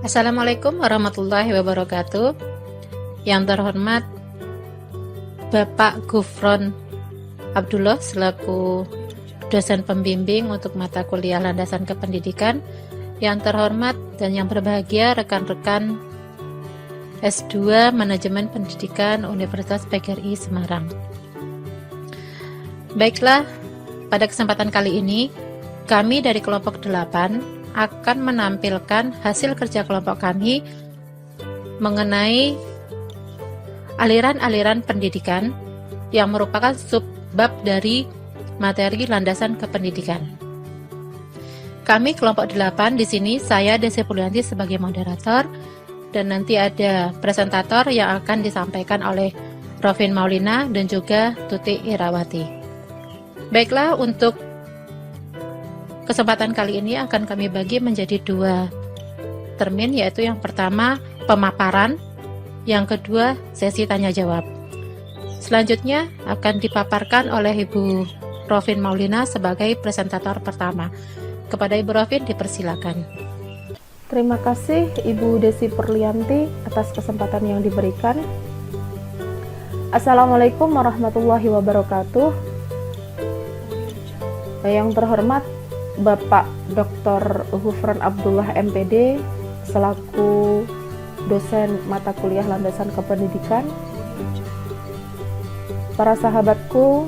Assalamualaikum warahmatullahi wabarakatuh. Yang terhormat Bapak Gufron Abdullah selaku dosen pembimbing untuk mata kuliah landasan kependidikan. Yang terhormat dan yang berbahagia rekan-rekan S2 Manajemen Pendidikan Universitas PGRI Semarang. Baiklah, pada kesempatan kali ini kami dari kelompok 8 akan menampilkan hasil kerja kelompok kami mengenai aliran-aliran pendidikan yang merupakan subbab dari materi landasan kependidikan. Kami kelompok 8 di sini, saya Desi Purlianti sebagai moderator, dan nanti ada presentator yang akan disampaikan oleh Rofin Maulina dan juga Tuti Irawati. Baiklah, untuk kesempatan kali ini akan kami bagi menjadi 2 termin, yaitu yang pertama pemaparan, yang kedua sesi tanya jawab. Selanjutnya akan dipaparkan oleh Ibu Rofin Maulina sebagai presentator pertama. Kepada Ibu Rofin dipersilakan. Terima kasih Ibu Desi Purlianti atas kesempatan yang diberikan. Assalamualaikum warahmatullahi wabarakatuh. Yang terhormat Bapak Dr. Gufron Abdullah MPD selaku dosen mata kuliah landasan kependidikan, para sahabatku,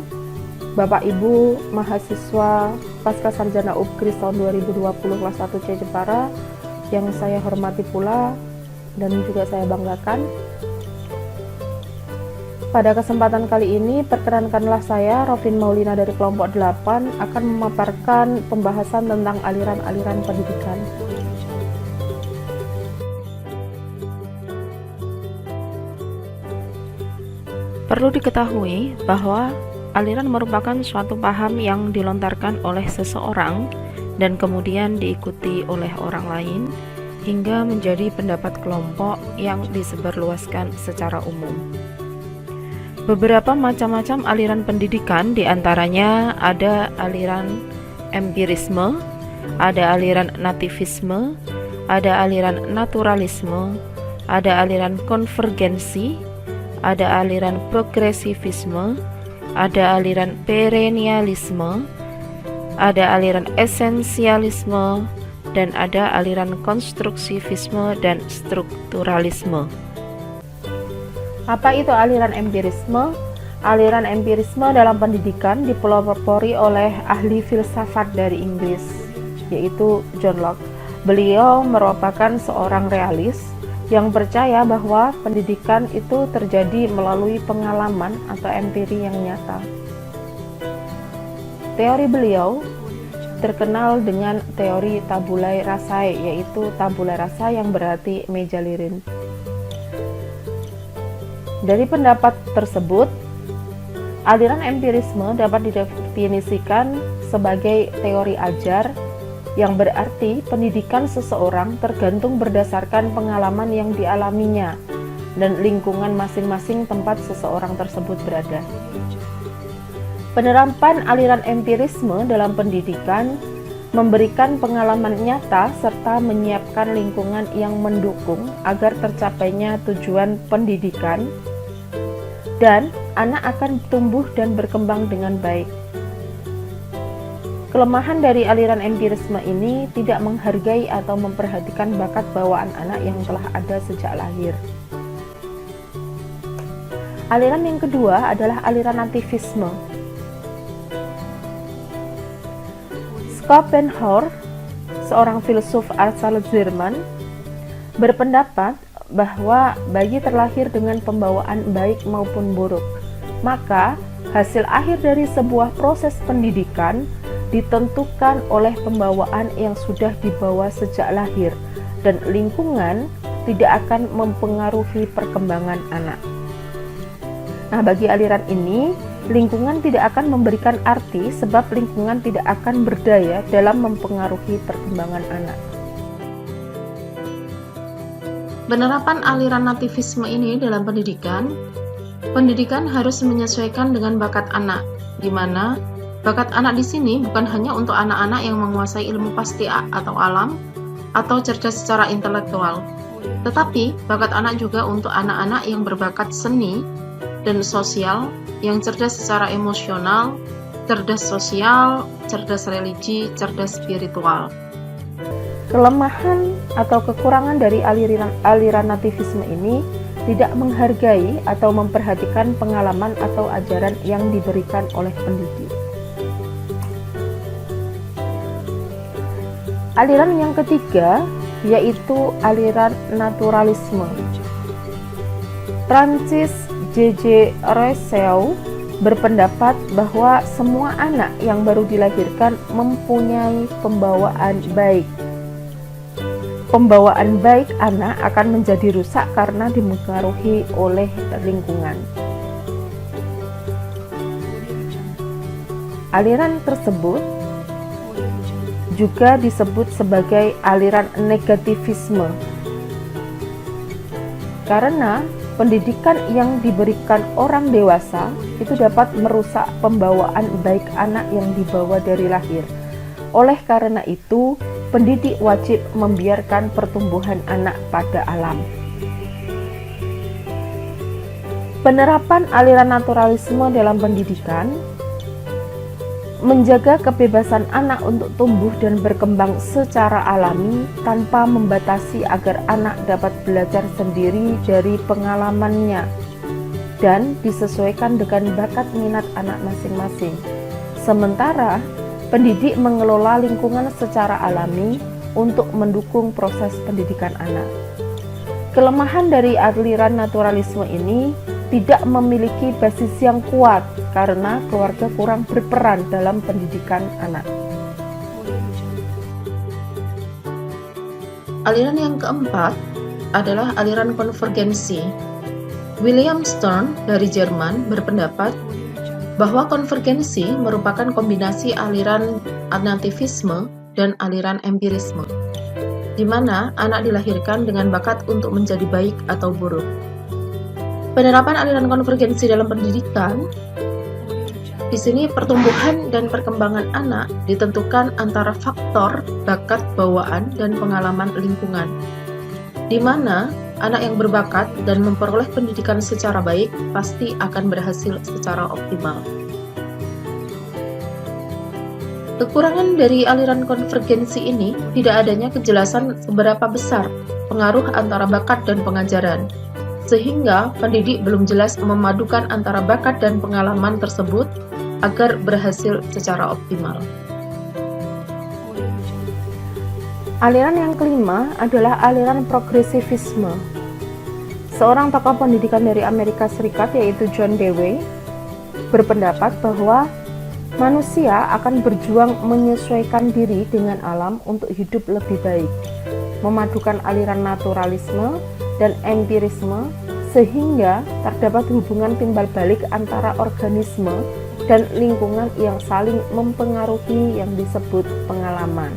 Bapak Ibu mahasiswa Pasca Sarjana UPGRIS tahun 2020 kelas 1C Jepara yang saya hormati pula dan juga saya banggakan. Pada kesempatan kali ini, perkenankanlah saya, Rofin Maulina dari kelompok 8, akan memaparkan pembahasan tentang aliran-aliran pendidikan. Perlu diketahui bahwa aliran merupakan suatu paham yang dilontarkan oleh seseorang dan kemudian diikuti oleh orang lain hingga menjadi pendapat kelompok yang disebarluaskan secara umum. Beberapa macam-macam aliran pendidikan, diantaranya ada aliran empirisme, ada aliran nativisme, ada aliran naturalisme, ada aliran konvergensi, ada aliran progresivisme, ada aliran perennialisme, ada aliran esensialisme, dan ada aliran konstruksivisme dan strukturalisme. Apa itu aliran empirisme? Aliran empirisme dalam pendidikan dipelopori oleh ahli filsafat dari Inggris, yaitu John Locke. Beliau merupakan seorang realis yang percaya bahwa pendidikan itu terjadi melalui pengalaman atau empiri yang nyata. Teori beliau terkenal dengan teori tabulae rasae, yaitu tabula rasa yang berarti meja lirin. Dari pendapat tersebut, aliran empirisme dapat didefinisikan sebagai teori ajar yang berarti pendidikan seseorang tergantung berdasarkan pengalaman yang dialaminya dan lingkungan masing-masing tempat seseorang tersebut berada. Penerapan aliran empirisme dalam pendidikan memberikan pengalaman nyata serta menyiapkan lingkungan yang mendukung agar tercapainya tujuan pendidikan, dan anak akan tumbuh dan berkembang dengan baik. Kelemahan dari aliran empirisme ini tidak menghargai atau memperhatikan bakat bawaan anak yang telah ada sejak lahir. Aliran yang kedua adalah aliran nativisme. Schopenhauer, seorang filsuf asal Jerman, berpendapat bahwa bayi terlahir dengan pembawaan baik maupun buruk. Maka, hasil akhir dari sebuah proses pendidikan ditentukan oleh pembawaan yang sudah dibawa sejak lahir, dan lingkungan tidak akan mempengaruhi perkembangan anak. Nah, bagi aliran ini, lingkungan tidak akan memberikan arti sebab lingkungan tidak akan berdaya dalam mempengaruhi perkembangan anak. Penerapan aliran nativisme ini dalam pendidikan Pendidikan harus menyesuaikan dengan bakat anak, di mana bakat anak di sini bukan hanya untuk anak-anak yang menguasai ilmu pasti atau alam, atau cerdas secara intelektual, tetapi bakat anak juga untuk anak-anak yang berbakat seni dan sosial, yang cerdas secara emosional, cerdas sosial, cerdas religi, cerdas spiritual. Kelemahan atau kekurangan dari aliran nativisme ini tidak menghargai atau memperhatikan pengalaman atau ajaran yang diberikan oleh pendidik. Aliran yang ketiga yaitu aliran naturalisme. Francis J.J. Rousseau berpendapat bahwa semua anak yang baru dilahirkan mempunyai pembawaan baik. Pembawaan baik anak akan menjadi rusak karena dipengaruhi oleh lingkungan. Aliran tersebut juga disebut sebagai aliran negativisme, karena pendidikan yang diberikan orang dewasa itu dapat merusak pembawaan baik anak yang dibawa dari lahir. Oleh karena itu, pendidik wajib membiarkan pertumbuhan anak pada alam. Penerapan aliran naturalisme dalam pendidikan menjaga kebebasan anak untuk tumbuh dan berkembang secara alami tanpa membatasi agar anak dapat belajar sendiri dari pengalamannya dan disesuaikan dengan bakat minat anak masing-masing. Sementara pendidik mengelola lingkungan secara alami untuk mendukung proses pendidikan anak. Kelemahan dari aliran naturalisme ini tidak memiliki basis yang kuat karena keluarga kurang berperan dalam pendidikan anak. Aliran yang keempat adalah aliran konvergensi. William Stern dari Jerman berpendapat bahwa konvergensi merupakan kombinasi aliran nativisme dan aliran empirisme, di mana anak dilahirkan dengan bakat untuk menjadi baik atau buruk. Penerapan aliran konvergensi dalam pendidikan, di sini pertumbuhan dan perkembangan anak ditentukan antara faktor bakat bawaan dan pengalaman lingkungan, di mana anak yang berbakat dan memperoleh pendidikan secara baik pasti akan berhasil secara optimal. Kekurangan dari aliran konvergensi ini tidak adanya kejelasan seberapa besar pengaruh antara bakat dan pengajaran, sehingga pendidik belum jelas memadukan antara bakat dan pengalaman tersebut agar berhasil secara optimal. Aliran yang kelima adalah aliran progresivisme. Seorang tokoh pendidikan dari Amerika Serikat yaitu John Dewey berpendapat bahwa manusia akan berjuang menyesuaikan diri dengan alam untuk hidup lebih baik, memadukan aliran naturalisme dan empirisme sehingga terdapat hubungan timbal balik antara organisme dan lingkungan yang saling mempengaruhi yang disebut pengalaman.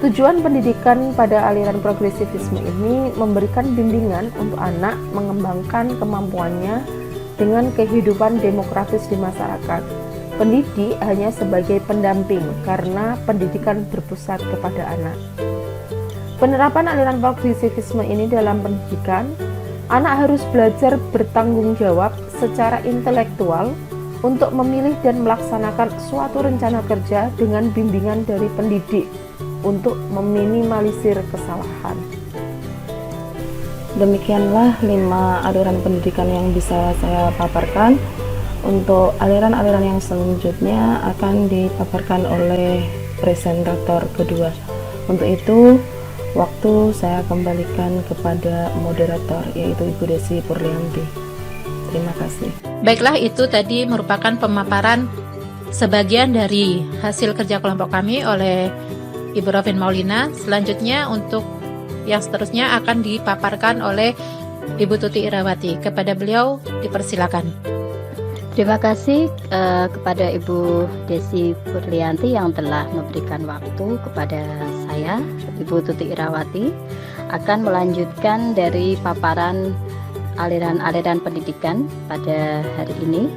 Tujuan pendidikan pada aliran progresivisme ini memberikan bimbingan untuk anak mengembangkan kemampuannya dengan kehidupan demokratis di masyarakat. Pendidik hanya sebagai pendamping karena pendidikan berpusat kepada anak. Penerapan aliran progresivisme ini dalam pendidikan, anak harus belajar bertanggung jawab secara intelektual untuk memilih dan melaksanakan suatu rencana kerja dengan bimbingan dari pendidik untuk meminimalisir kesalahan. Demikianlah 5 aliran pendidikan yang bisa saya paparkan. Untuk aliran-aliran yang selanjutnya akan dipaparkan oleh presentator kedua. Untuk itu, waktu saya kembalikan kepada moderator, yaitu Ibu Desi Purlianti. Terima kasih. Baiklah, itu tadi merupakan pemaparan sebagian dari hasil kerja kelompok kami oleh Ibu Rovin Maulina. Selanjutnya untuk yang seterusnya akan dipaparkan oleh Ibu Tuti Irawati. Kepada beliau dipersilakan. Terima kasih kepada Ibu Desi Purlianti yang telah memberikan waktu kepada saya, Ibu Tuti Irawati. akan melanjutkan dari paparan aliran-aliran pendidikan pada hari ini.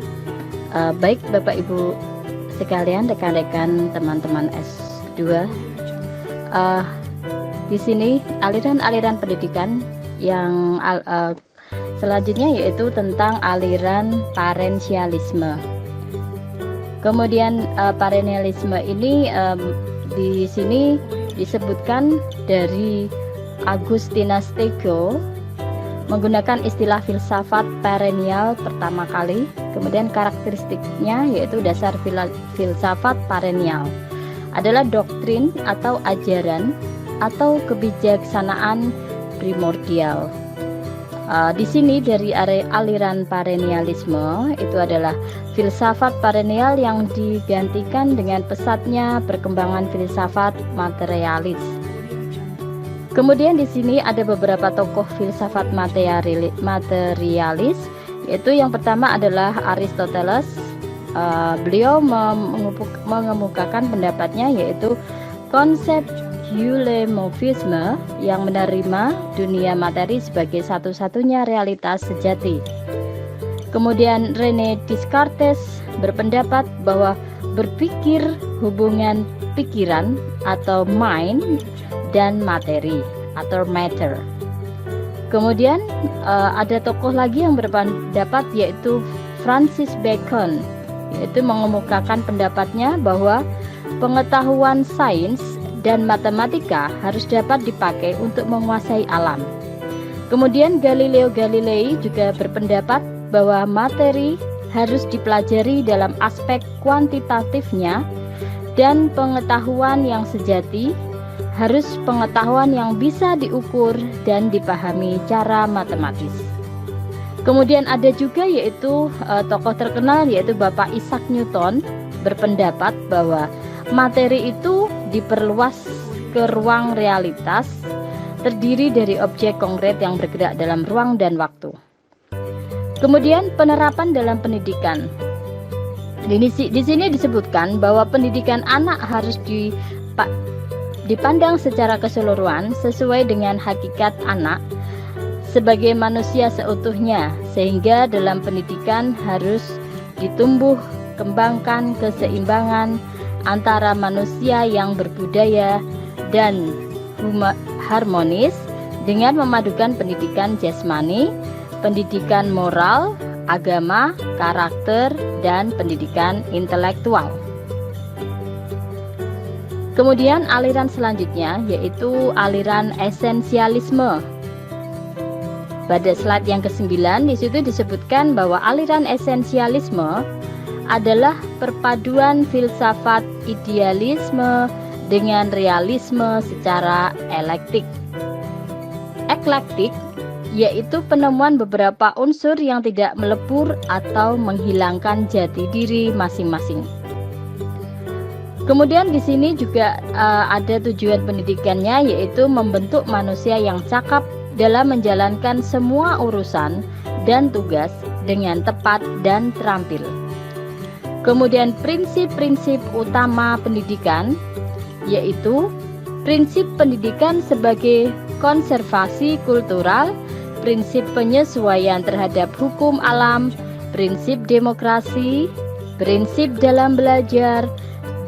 Baik Bapak Ibu sekalian, rekan-rekan teman-teman S2, di sini aliran-aliran pendidikan yang selanjutnya yaitu tentang aliran parensialisme. Kemudian parensialisme ini di sini disebutkan dari Agustinus Tego menggunakan istilah filsafat perennial pertama kali. Kemudian karakteristiknya yaitu dasar filsafat perennial adalah doktrin atau ajaran atau kebijaksanaan primordial. Di sini dari aliran perennialisme itu adalah filsafat perennial yang digantikan dengan pesatnya perkembangan filsafat materialis. Kemudian di sini ada beberapa tokoh filsafat materialis, yaitu yang pertama adalah Aristoteles. Beliau mengemukakan pendapatnya yaitu konsep eulemovisme yang menerima dunia materi sebagai satu-satunya realitas sejati. Kemudian René Descartes berpendapat bahwa berpikir hubungan pikiran atau mind dan materi atau matter. Kemudian ada tokoh lagi yang berpendapat yaitu Francis Bacon, yaitu mengemukakan pendapatnya bahwa pengetahuan sains dan matematika harus dapat dipakai untuk menguasai alam. Kemudian Galileo Galilei juga berpendapat bahwa materi harus dipelajari dalam aspek kuantitatifnya dan pengetahuan yang sejati harus pengetahuan yang bisa diukur dan dipahami cara matematis. Kemudian ada juga yaitu tokoh terkenal yaitu Bapak Isaac Newton berpendapat bahwa materi itu diperluas ke ruang realitas terdiri dari objek konkret yang bergerak dalam ruang dan waktu. Kemudian penerapan dalam pendidikan. Di sini disebutkan bahwa pendidikan anak harus dipandang secara keseluruhan sesuai dengan hakikat anak sebagai manusia seutuhnya, sehingga dalam pendidikan harus ditumbuh kembangkan keseimbangan antara manusia yang berbudaya dan harmonis dengan memadukan pendidikan jasmani, pendidikan moral, agama, karakter, dan pendidikan intelektual. Kemudian aliran selanjutnya yaitu aliran esensialisme. Pada slide yang ke-9 di situ disebutkan bahwa aliran esensialisme adalah perpaduan filsafat idealisme dengan realisme secara eklektik, yaitu penemuan beberapa unsur yang tidak melebur atau menghilangkan jati diri masing-masing. Kemudian di sini juga ada tujuan pendidikannya yaitu membentuk manusia yang cakap dalam menjalankan semua urusan dan tugas dengan tepat dan terampil. Kemudian prinsip-prinsip utama pendidikan yaitu prinsip pendidikan sebagai konservasi kultural, prinsip penyesuaian terhadap hukum alam, prinsip demokrasi, prinsip dalam belajar,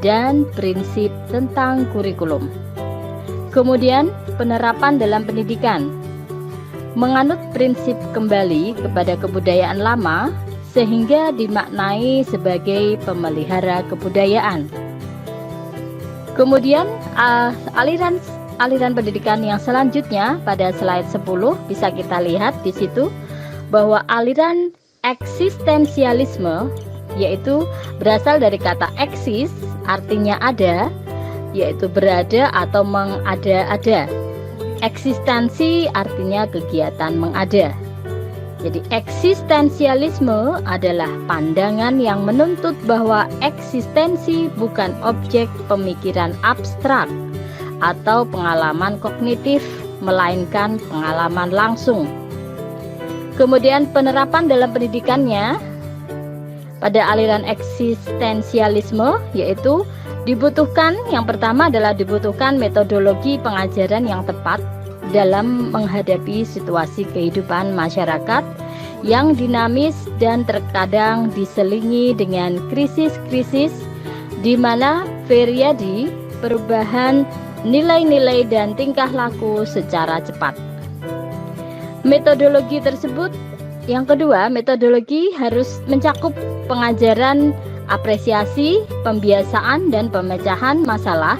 dan prinsip tentang kurikulum. Kemudian penerapan dalam pendidikan menganut prinsip kembali kepada kebudayaan lama sehingga dimaknai sebagai pemelihara kebudayaan. Kemudian aliran pendidikan yang selanjutnya pada slide 10 bisa kita lihat di situ bahwa aliran eksistensialisme yaitu berasal dari kata eksis artinya ada, yaitu berada atau mengada-ada. Eksistensi artinya kegiatan mengada. Jadi eksistensialisme adalah pandangan yang menuntut bahwa eksistensi bukan objek pemikiran abstrak atau pengalaman kognitif, melainkan pengalaman langsung. Kemudian penerapan dalam pendidikannya pada aliran eksistensialisme yaitu dibutuhkan, yang pertama adalah dibutuhkan metodologi pengajaran yang tepat dalam menghadapi situasi kehidupan masyarakat yang dinamis dan terkadang diselingi dengan krisis-krisis di mana terjadi perubahan nilai-nilai dan tingkah laku secara cepat. Metodologi tersebut, yang kedua, metodologi harus mencakup pengajaran, apresiasi, pembiasaan, dan pemecahan masalah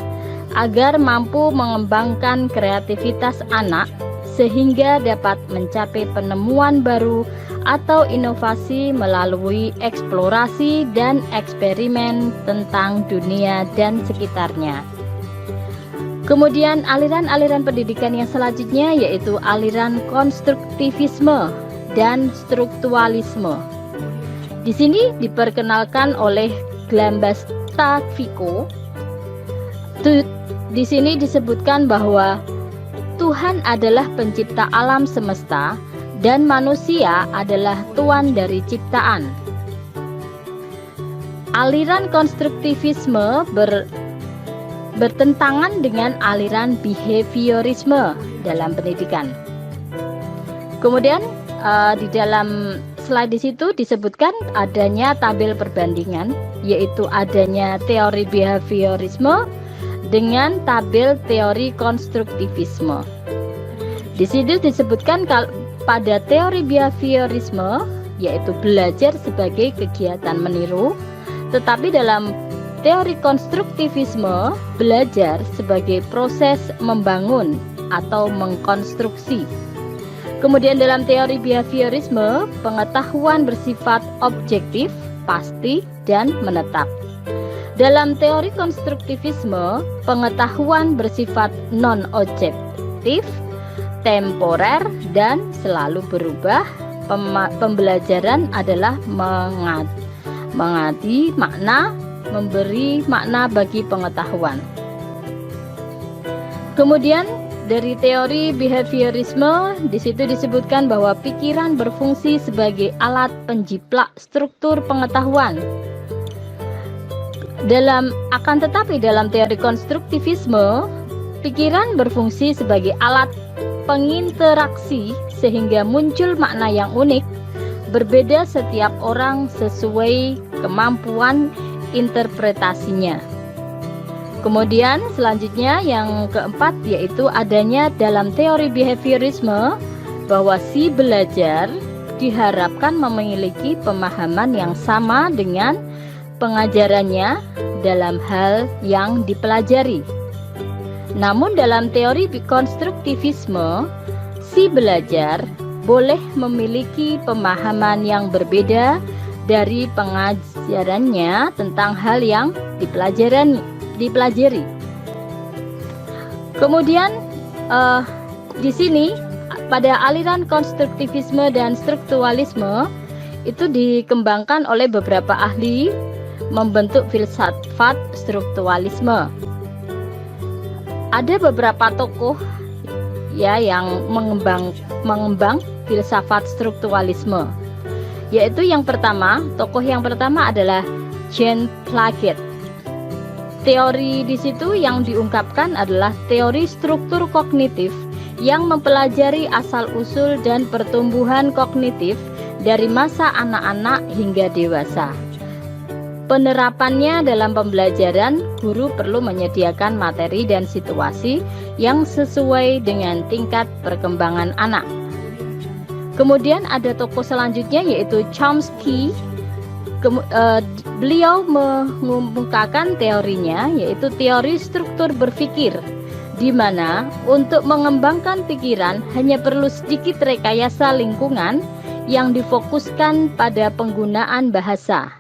agar mampu mengembangkan kreativitas anak sehingga dapat mencapai penemuan baru atau inovasi melalui eksplorasi dan eksperimen tentang dunia dan sekitarnya. Kemudian aliran-aliran pendidikan yang selanjutnya yaitu aliran konstruktivisme dan strukturalisme. Di sini diperkenalkan oleh Glambastavico. Di sini disebutkan bahwa Tuhan adalah pencipta alam semesta dan manusia adalah tuan dari ciptaan. Aliran konstruktivisme bertentangan dengan aliran behaviorisme dalam pendidikan. Kemudian di dalam slide di situ disebutkan adanya tabel perbandingan, yaitu adanya teori behaviorisme dengan tabel teori konstruktivisme. Di situ disebutkan pada teori behaviorisme yaitu belajar sebagai kegiatan meniru, tetapi dalam teori konstruktivisme belajar sebagai proses membangun atau mengkonstruksi. Kemudian dalam teori behaviorisme, pengetahuan bersifat objektif, pasti, dan menetap. Dalam teori konstruktivisme, pengetahuan bersifat non-objektif, temporer, dan selalu berubah. Pembelajaran adalah mengadi makna, memberi makna bagi pengetahuan. Kemudian dari teori behaviorisme, di situ disebutkan bahwa pikiran berfungsi sebagai alat penjiplak struktur pengetahuan. Akan tetapi dalam teori konstruktivisme, pikiran berfungsi sebagai alat penginteraksi sehingga muncul makna yang unik, berbeda setiap orang sesuai kemampuan interpretasinya. Kemudian selanjutnya yang keempat yaitu adanya dalam teori behaviorisme bahwa si belajar diharapkan memiliki pemahaman yang sama dengan pengajarannya dalam hal yang dipelajari. Namun dalam teori konstruktivisme, si belajar boleh memiliki pemahaman yang berbeda dari pengajarannya tentang hal yang dipelajari. Kemudian di sini pada aliran konstruktivisme dan strukturalisme itu dikembangkan oleh beberapa ahli membentuk filsafat strukturalisme. Ada beberapa tokoh yang mengembang filsafat strukturalisme. Yaitu tokoh yang pertama adalah Jean Piaget. Teori di situ yang diungkapkan adalah teori struktur kognitif yang mempelajari asal-usul dan pertumbuhan kognitif dari masa anak-anak hingga dewasa. Penerapannya dalam pembelajaran, guru perlu menyediakan materi dan situasi yang sesuai dengan tingkat perkembangan anak. Kemudian ada tokoh selanjutnya yaitu Chomsky. Beliau mengemukakan teorinya yaitu teori struktur berpikir, di mana untuk mengembangkan pikiran hanya perlu sedikit rekayasa lingkungan yang difokuskan pada penggunaan bahasa.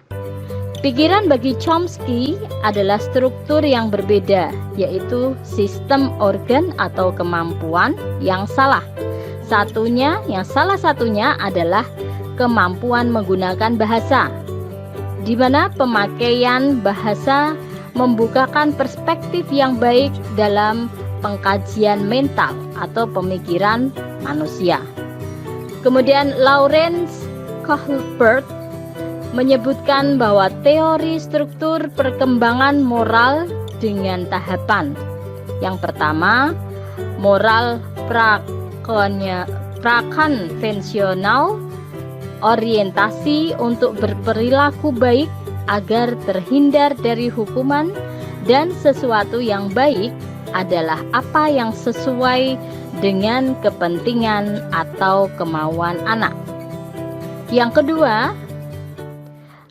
Pikiran bagi Chomsky adalah struktur yang berbeda, yaitu sistem organ atau kemampuan yang salah. Salah satunya adalah kemampuan menggunakan bahasa, di mana pemakaian bahasa membukakan perspektif yang baik dalam pengkajian mental atau pemikiran manusia. Kemudian Lawrence Kohlberg menyebutkan bahwa teori struktur perkembangan moral dengan tahapan. Yang pertama, moral prakonvensional, orientasi untuk berperilaku baik agar terhindar dari hukuman, dan sesuatu yang baik adalah apa yang sesuai dengan kepentingan atau kemauan anak. Yang kedua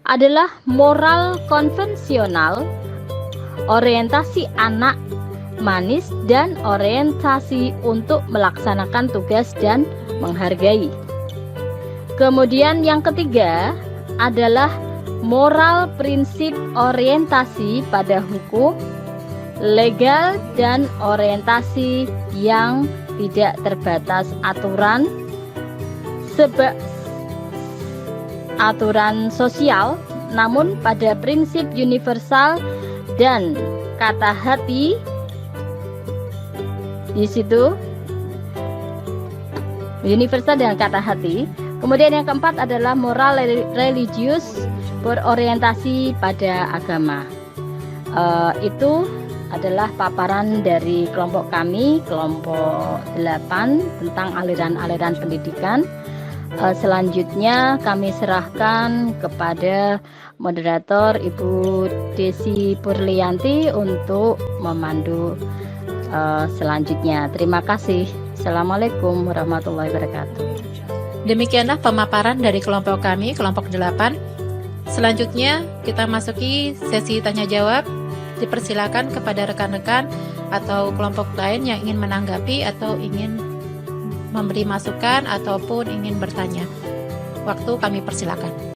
adalah moral konvensional, orientasi anak manis dan orientasi untuk melaksanakan tugas dan menghargai. Kemudian yang ketiga adalah moral prinsip orientasi pada hukum, legal dan orientasi yang tidak terbatas aturan sosial, namun pada prinsip universal dan kata hati. Di situ universal dan kata hati. Kemudian yang keempat adalah moral religius, berorientasi pada agama. Itu adalah paparan dari kelompok kami, kelompok 8, tentang aliran-aliran pendidikan. Selanjutnya kami serahkan kepada moderator Ibu Desi Purlianti untuk memandu selanjutnya. Terima kasih. Assalamualaikum warahmatullahi wabarakatuh. Demikianlah pemaparan dari kelompok kami, kelompok 8. Selanjutnya kita masuki sesi tanya jawab. Dipersilakan kepada rekan-rekan atau kelompok lain yang ingin menanggapi atau ingin memberi masukan ataupun ingin bertanya. Waktu kami persilakan.